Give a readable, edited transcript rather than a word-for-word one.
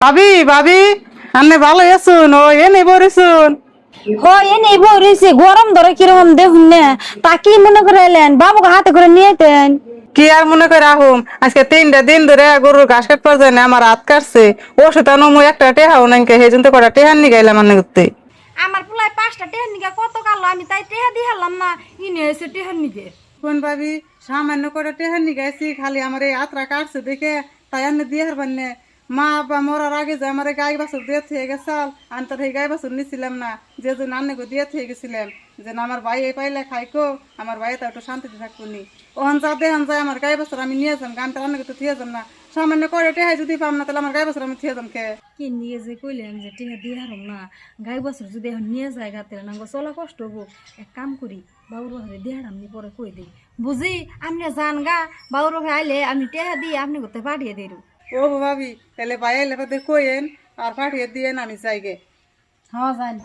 ভাবি ভাবি আপনি ভালো আছুন ও এ নেই বরিছুন এ নেই বইছে গরম ধরে কিরকম দেখুন না তা কি মনে করে এলেন বাবুকে হাতে করে নিয়ে যেতেন। কি আর মনে করে রাহুম আজকে 3টা দিন ধরে গরুর ঘাস কাটতে যায় না আমার হাত কাটছে ওষুধ আনো মুই একটা টেহাও নাকি হেজন তো কটা টেহান নি গাইলাম আনে করতে আমার পোলায় 5টা টেহার নিকে কত কালো আমি তাই টেহা দিয়ে হারলাম না ইনি হয়েছে টেহার নিকে। কোন ভাবি সামান্য করে টেহান নি গাইছি খালি আমার এই আত্রা কাটছে দেখে তাই আনে দিয়ে হারবার নে মা আব্বা মরার আগে যে আমার গাই বাছুর দিয়ে থেকে গেছাল আনতার এই গাই বাছুর নিছিলাম না যে যে নান্নে দিয়ে থেকে গেছিলাম যে না আমার ভাই এই পাইলে খাইকো আমার ভাই তো একটু শান্তিতে থাকবো নি ওহন যা দেহান যায় আমার গাই বাছুর আমি নিয়ে যাম গানটা রান্না করতে থিয়ে যাম না সামান্য করে টেহাই যদি পাম না তাহলে আমার গাই বাছুর আমি থিয়ে যাম কে কি নিয়ে যে কইলেন যে টেহা দিয়ে হারম না গাই বছর যদি এখন নিয়ে যায় গাতে না চলা কষ্ট হবো এক কাম করি বাবুর বাসায় দেহার আমি পরে কই দিই বুঝি আপনি যান গা বাবুর বাসায় আইলে আমি টেহা দিয়ে আপনি করতে পাঠিয়ে দিই। ও ভাবি তাহলে ভাই এলে কইেন আর পাঠিয়ে দিয়েন আমি চাইগে হ্যাঁ যান।